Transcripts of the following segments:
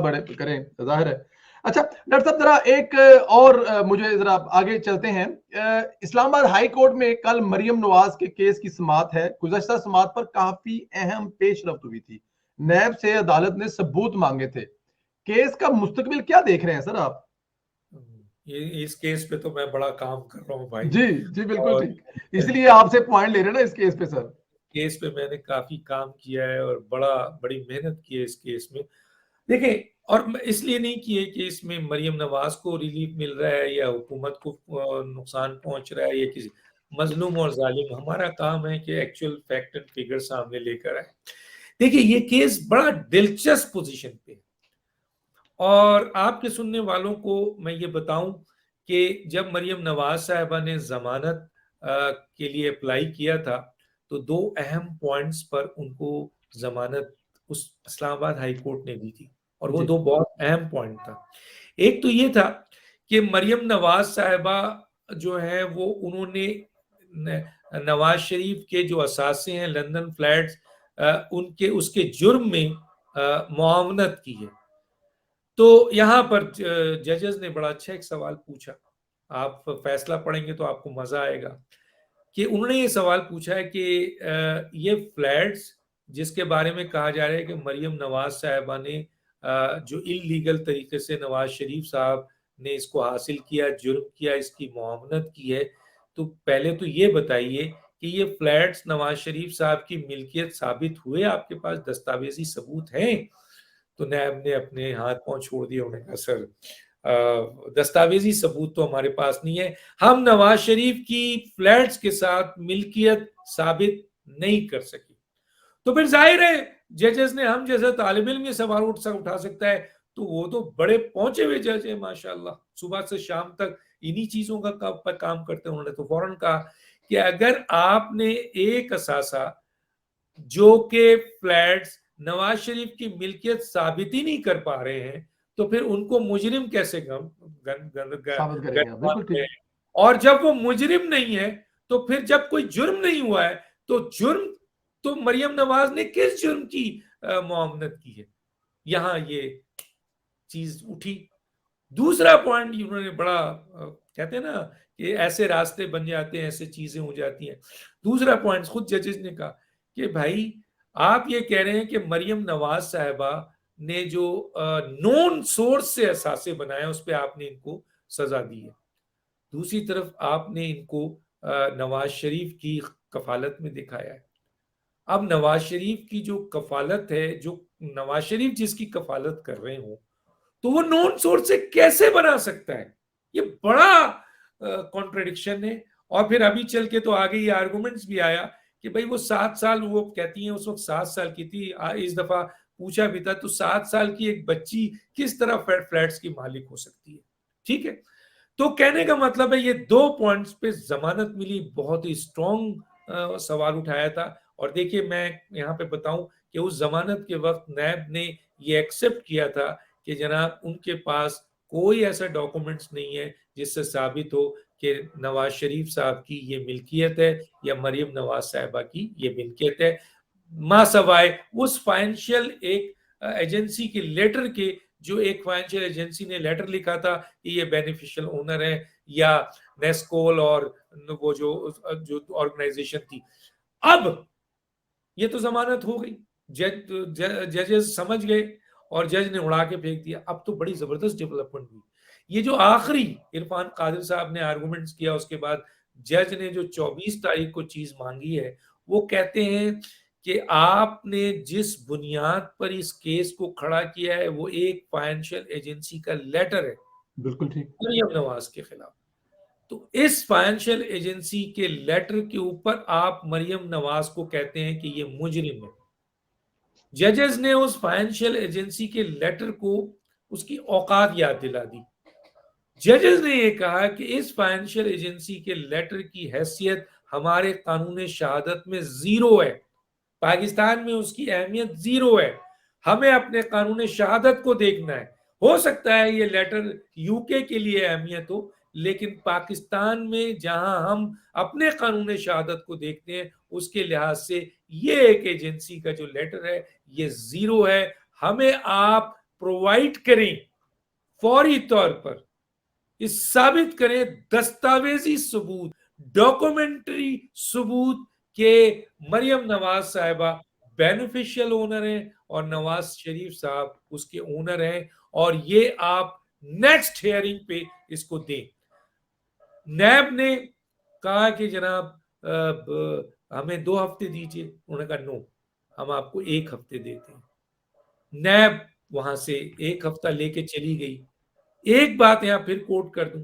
बड़े करें, ज़ाहिर है। अच्छा, डॉक्टर साहब ज़रा एक और मुझे ज़रा आगे चलते हैं। इस्लामाबाद हाई कोर्ट में कल मरियम नवाज़ के केस की समाअत है। गुज़श्ता समाअत पर काफ़ी अहम पेशरफ्त हुई थी। नैब से अदालत ने सबूत मांगे थे। केस का मुस्तकबिल क्या देख रहे हैं सर आप? ये इस केस पे तो मैं बड़ा काम कर रहा हूँ भाई। जी, जी, बिल्कुल और ठीक। इसलिए आपसे पॉइंट ले रहे हैं ना इस केस पे सर। केस पे मैंने काफी काम किया है और बड़ी मेहनत की है इस केस में। देखिए, और इसलिए नहीं की है कि इसमें मरियम नवाज को रिलीफ मिल रहा है या हुकूमत को नुकसान पहुंच रहा है या किसी मजलूम और जालिम। हमारा काम है कि एक्चुअल फैक्ट एंड फिगर सामने लेकर आए। देखिए, ये केस बड़ा दिलचस्प पोजीशन पे है। और आपके सुनने वालों को मैं ये बताऊं कि जब मरियम नवाज साहिबा ने जमानत के लिए अप्लाई किया था, तो दो अहम पॉइंट्स पर उनको जमानत उस इस्लामाबाद हाई कोर्ट ने दी थी, और वो जी, दो बहुत अहम पॉइंट था। एक तो ये था कि मरियम नवाज साहिबा जो है वो उन्होंने नवाज शरीफ के जो असासे हैं लंदन फ्लैट्स, उनके उसके जुर्म में मुआवनत की है। तो यहाँ पर जजेस ने बड़ा अच्छा एक सवाल पूछा। आप फैसला पढ़ेंगे तो आपको मजा आएगा कि उन्होंने ये सवाल पूछा है कि ये फ्लैट्स जिसके बारे में कहा जा रहा है कि मरियम नवाज साहिबा ने जो इलीगल तरीके से नवाज शरीफ साहब ने इसको हासिल किया, जुर्म किया, इसकी मुआवनत की है, तो पहले तो ये बताइए कि ये फ्लैट्स नवाज शरीफ साहब की मिल्कियत साबित हुए? आपके पास दस्तावेजी सबूत हैं? तो नैब ने अपने हाथ पांव छोड़ दिए। उन्होंने कहा, सर दस्तावेजी सबूत तो हमारे पास नहीं है, हम नवाज शरीफ की फ्लैट्स के साथ मिल्कियत साबित नहीं कर सके। तो फिर जाहिर है जजेस ने, हम जैसे तालिब इल्म ये सवाल उठा सकता है, तो वो तो बड़े पहुंचे हुए जज है माशाल्लाह, सुबह से शाम तक इन्हीं चीजों का काम करते हैं। उन्होंने तो फौरन कहा कि अगर आपने एक असासा जो के फ्लैट्स नवाज शरीफ की मिल्कियत साबित ही नहीं कर पा रहे हैं, तो फिर उनको मुजरिम कैसे साबित करेंगे आप, बिल्कुल मानते ठीक। हैं? और जब वो मुजरिम नहीं है, तो फिर जब कोई जुर्म नहीं हुआ है, तो जुर्म तो मरियम नवाज ने किस जुर्म की मुआवनत की है? यहां ये चीज उठी। दूसरा पॉइंट उन्होंने बड़ा कहते हैं ना कि ऐसे रास्ते बन जाते हैं, ऐसे चीजें हो जाती हैं। दूसरा पॉइंट खुद जजेस ने कहा कि भाई, आप ये कह रहे हैं कि मरियम नवाज साहिबा ने जो नॉन सोर्स से असासे बनाए उस पर आपने इनको सजा दी है। दूसरी तरफ आपने इनको नवाज शरीफ की कफालत में दिखाया है। अब नवाज शरीफ की जो कफालत है, जो नवाज शरीफ जिसकी कफालत कर रहे हो, तो वो नॉन सोर्स से कैसे बना सकता है? ये बड़ा कॉन्ट्रडिक्शन है। और फिर अभी चल के तो आगे ये आर्गुमेंट्स भी आया कि भाई वो 7 साल, वो कहती है उस वक्त 7 साल की थी, इस दफा पूछा भी था, तो 7 साल की एक बच्ची किस तरह फ्लैट्स की मालिक हो सकती है? ठीक है। तो कहने का मतलब है ये दो पॉइंट्स पे जमानत मिली, बहुत ही स्ट्रॉन्ग सवाल उठाया था। और देखिए, मैं यहाँ पे बताऊं कि उस जमानत के वक्त नैब ने ये एक्सेप्ट किया था कि जनाब उनके पास कोई ऐसा डॉक्यूमेंट्स नहीं है जिससे साबित हो कि नवाज शरीफ साहब की ये मिल्कियत है या मरियम नवाज साहिबा की ये मिल्कियत है, मा सवाए उस फाइनेंशियल एक एजेंसी के लेटर के, जो एक फाइनेंशियल एजेंसी ने लेटर लिखा था कि ये बेनिफिशियल ओनर है, या नेस्कोल और वो जो ऑर्गेनाइजेशन थी। अब ये तो जमानत हो गई, जजेस समझ गए और जज ने उड़ा के फेंक दिया। अब तो बड़ी जबरदस्त डेवलपमेंट हुई। ये जो आखिरी इरफान कादिर साहब ने आर्गुमेंट्स किया, उसके बाद जज ने जो 24 तारीख को चीज मांगी है, वो कहते हैं कि आपने जिस बुनियाद पर इस केस को खड़ा किया है वो एक फाइनेंशियल एजेंसी का लेटर है बिल्कुल ठीक। मरियम नवाज के खिलाफ। तो इस फाइनेंशियल एजेंसी के लेटर के ऊपर आप मरियम नवाज को कहते हैं कि ये मुजरिम है। जजेस ने उस फाइनेंशियल एजेंसी के लेटर को उसकी औकात याद दिला दी। जजेस ने यह कहा कि इस फाइनेंशियल एजेंसी के लेटर की हैसियत हमारे कानून शहादत में जीरो है, पाकिस्तान में उसकी अहमियत जीरो है, हमें अपने कानून शहादत को देखना है। हो सकता है ये लेटर यूके के लिए अहमियत हो, लेकिन पाकिस्तान में जहां हम अपने कानून शहादत को देखते हैं, उसके लिहाज से ये एक एजेंसी का जो लेटर है ये जीरो है। हमें आप प्रोवाइड करें, फौरी तौर पर इस साबित करें, दस्तावेजी सबूत, डॉक्यूमेंट्री सबूत के मरियम नवाज साहिबा बेनिफिशियल ओनर हैं और नवाज शरीफ साहब उसके ओनर हैं, और ये आप नेक्स्ट हियरिंग पे इसको दें। नैब ने कहा कि जनाब हमें 2 हफ्ते दीजिए, उन्होंने कहा नो, हम आपको 1 हफ्ते देते हैं। नैब वहां से 1 हफ्ता लेके चली गई। एक बात यहां फिर कोट कर दूं,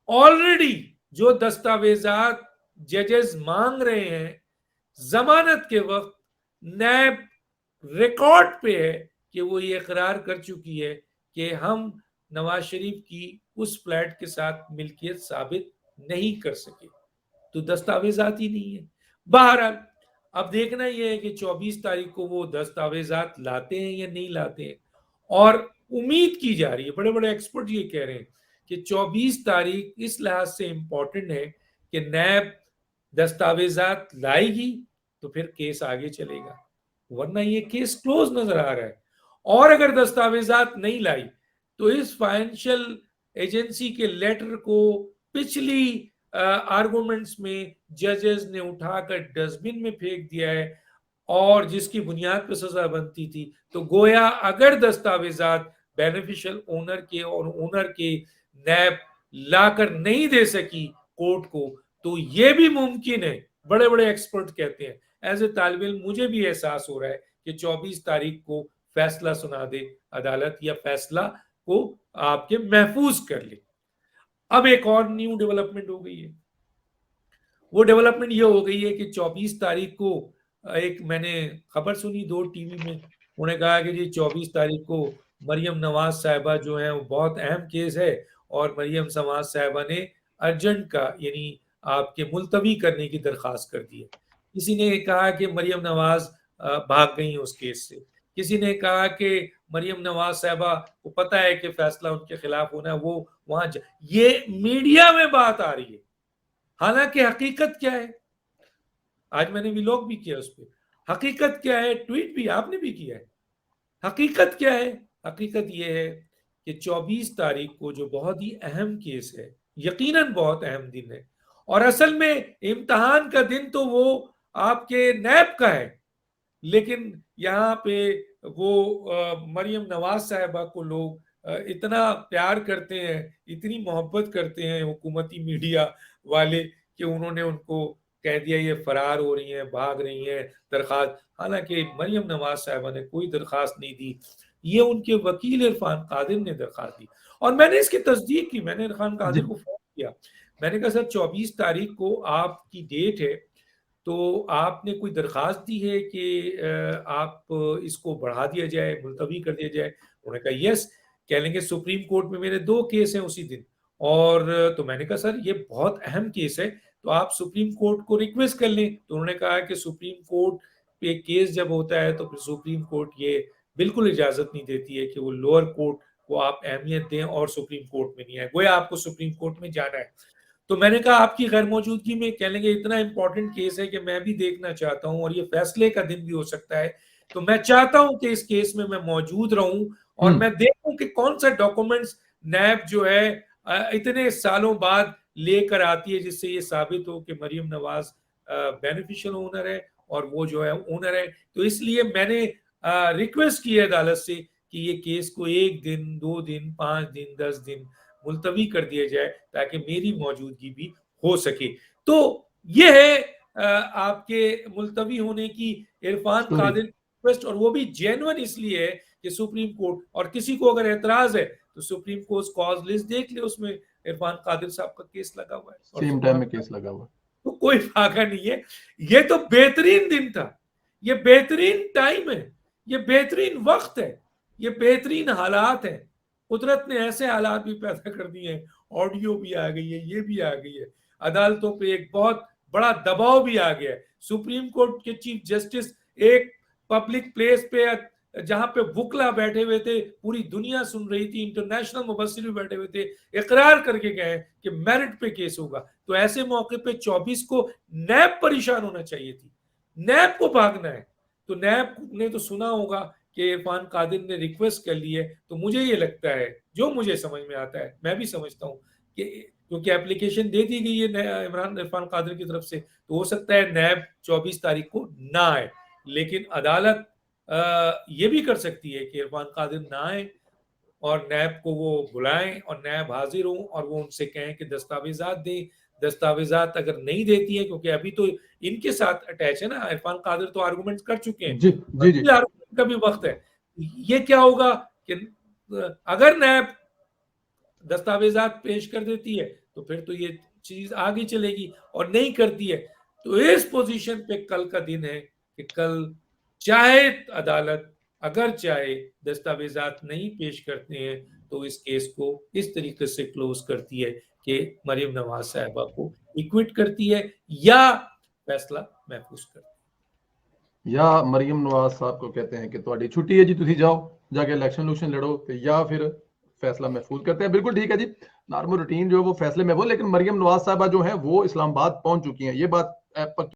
ऑलरेडी जो दस्तावेजात जजेस मांग रहे हैं जमानत के वक्त, नैब रिकॉर्ड पे है कि वो ये इकरार कर चुकी है कि हम नवाज शरीफ की उस फ्लैट के साथ मिल्कियत साबित नहीं कर सके, तो दस्तावेजात ही नहीं है। बहरहाल अब देखना यह है कि 24 तारीख को वो दस्तावेजात लाते हैं या नहीं लाते हैं, और उम्मीद की जा रही है, बड़े बड़े एक्सपर्ट ये कह रहे हैं कि 24 तारीख इस लिहाज से इंपॉर्टेंट है कि नैब दस्तावेजात लाएगी तो फिर केस आगे चलेगा, वरना ये केस क्लोज नजर आ रहा है। और अगर दस्तावेजात नहीं लाई तो इस फाइनेंशियल एजेंसी के लेटर को पिछली आर्गुमेंट्स में जजेस ने उठाकर डस्टबिन में फेंक दिया है, और जिसकी बुनियाद पर सजा बनती थी। तो गोया अगर दस्तावेजात बेनिफिशियल ओनर के और ओनर के नैब लाकर नहीं दे सकी कोर्ट को, तो ये भी मुमकिन है, बड़े बड़े एक्सपर्ट कहते हैं, एज ए तालिब इल्म मुझे भी एहसास हो रहा है कि 24 तारीख को फैसला सुना दे अदालत, या फैसला को आपके महफूज कर ले। अब एक और न्यू डेवलपमेंट हो गई है, वो डेवलपमेंट ये हो गई है कि 24 तारीख को एक मैंने खबर सुनी 2 टीवी में, उन्होंने कहा कि जी 24 तारीख को मरियम नवाज साहिबा जो है वो बहुत अहम केस है, और मरियम नवाज साहिबा ने अर्जेंट का यानी आपके मुलतवी करने की दरखास्त कर दी है। किसी ने कहा कि मरियम नवाज भाग गई उस केस से, किसी ने कहा कि मरियम नवाज साहिबा को पता है कि फैसला उनके खिलाफ होना है, वो वहां ये मीडिया में बात आ रही है। हालांकि हकीकत क्या है, आज मैंने व्लॉग भी किया उस पर, हकीकत क्या है, ट्वीट भी आपने भी किया है। हकीकत क्या है? हकीकत यह है कि 24 तारीख को जो बहुत ही अहम केस है, यकीनन बहुत अहम दिन है, और असल में इम्तिहान का दिन तो वो आपके नैब का है, लेकिन यहाँ पे वो मरियम नवाज साहिबा को लोग इतना प्यार करते हैं, इतनी मोहब्बत करते हैं हुकूमती मीडिया वाले, कि उन्होंने उनको कह दिया ये फरार हो रही हैं, भाग रही हैं, दरखास्त। हालांकि मरियम नवाज साहिबा ने कोई दरखास्त नहीं दी, ये उनके वकील इरफान कादिर ने दरखास्त दी, और मैंने इसकी तस्दीक की, मैंने इरफान कादिर को फोन किया, मैंने कहा सर 24 तारीख को आपकी डेट है, तो आपने कोई दरखास्त दी है कि आप इसको बढ़ा दिया जाए, मुलतवी कर दिया जाए? उन्होंने कहा यस। कह लेंगे सुप्रीम कोर्ट में मेरे 2 केस हैं उसी दिन, और तो मैंने कहा सर ये बहुत अहम केस है, तो आप सुप्रीम कोर्ट को रिक्वेस्ट कर लें। तो उन्होंने कहा कि सुप्रीम कोर्ट पे केस जब होता है तो फिर सुप्रीम कोर्ट ये बिल्कुल इजाजत नहीं देती है कि वो लोअर कोर्ट को आप अहमियत दें और सुप्रीम कोर्ट में नहीं आए, गोया आपको सुप्रीम कोर्ट में जाना है। तो मैंने कहा आपकी गैर मौजूदगी में, कह लेंगे इतना इंपॉर्टेंट केस है कि मैं भी देखना चाहता हूं, और ये फैसले का दिन भी हो सकता है, तो मैं चाहता हूं कि इस केस में मैं मौजूद रहूं और मैं देखूं कि कौन सा डॉक्यूमेंट्स नैब जो है इतने सालों बाद लेकर आती है, जिससे ये साबित हो कि मरियम नवाज बेनिफिशियल ओनर है और वो जो है ओनर है। तो इसलिए मैंने रिक्वेस्ट की है अदालत से कि ये केस को 1 दिन, 2 दिन, 5 दिन, 10 दिन मुलतवी कर दिया जाए, ताकि मेरी मौजूदगी भी हो सके। तो ये है आपके मुलतवी होने की इरफान कादिर रिक्वेस्ट, और वो भी जेन्युइन इसलिए है कि सुप्रीम कोर्ट, और किसी को अगर एतराज है तो सुप्रीम कोर्ट कॉज लिस्ट देख ले, उसमें इरफान कादिर साहब का केस लगा हुआ है, सेम टाइम में केस लगा हुआ है, तो कोई फाका नहीं है। ये तो बेहतरीन दिन था, ये बेहतरीन टाइम है, ये बेहतरीन वक्त है, ये बेहतरीन हालात है। कुदरत ने ऐसे हालात भी पैदा कर दिए हैं, ऑडियो भी आ गई है, ये भी आ गई है, अदालतों पे एक बहुत बड़ा दबाव भी आ गया है। सुप्रीम कोर्ट के चीफ जस्टिस एक पब्लिक प्लेस पे जहां पे वुकला बैठे हुए थे, पूरी दुनिया सुन रही थी, इंटरनेशनल मुबस्सिर भी बैठे हुए थे, इकरार करके गए कि मेरिट पे केस होगा। तो ऐसे मौके पे 24 को नैब परेशान होना चाहिए थी, नैब को भागना है। तो नैब ने तो सुना होगा कि इरफान कादिर ने रिक्वेस्ट कर ली है, तो मुझे ये लगता है, जो मुझे समझ में आता है, मैं भी समझता हूँ कि क्योंकि एप्लीकेशन दे दी गई है इरफान कादिर की तरफ से, तो हो सकता है नैब 24 तारीख को ना आए, लेकिन अदालत ये भी कर सकती है कि इरफान कादिर ना आए और नैब को वो बुलाएं और नैब हाजिर हों और वो उनसे कहें कि दस्तावेजात दें। दस्तावेजात अगर नहीं देती है, क्योंकि अभी तो इनके साथ अटैच है ना, इरफान कादिर तो आर्गुमेंट कर चुके हैं, जी जी जी, आर्गुमेंट का भी वक्त है। ये क्या होगा कि अगर नैब दस्तावेजात पेश कर देती है तो फिर तो ये चीज आगे चलेगी, और नहीं करती है तो इस पोजीशन पे कल का दिन है कि कल चाहे अदालत अगर चाहे दस्तावेजात नहीं पेश करते हैं तो इस केस को इस तरीके से क्लोज करती है कि मरियम नवाज साहिबा को इक्विट करती है या फैसला महफूज करती है, या मरियम नवाज साहब को कहते हैं कि तुम्हारी छुट्टी है जी, तुम जाओ जाके इलेक्शन लड़ो, या फिर फैसला महफूज करते हैं। बिल्कुल ठीक है जी, नॉर्मल रूटीन जो है वो फैसले में वो, लेकिन मरियम नवाज साहबा जो है वो इस्लामाबाद पहुंच चुकी हैं, ये बात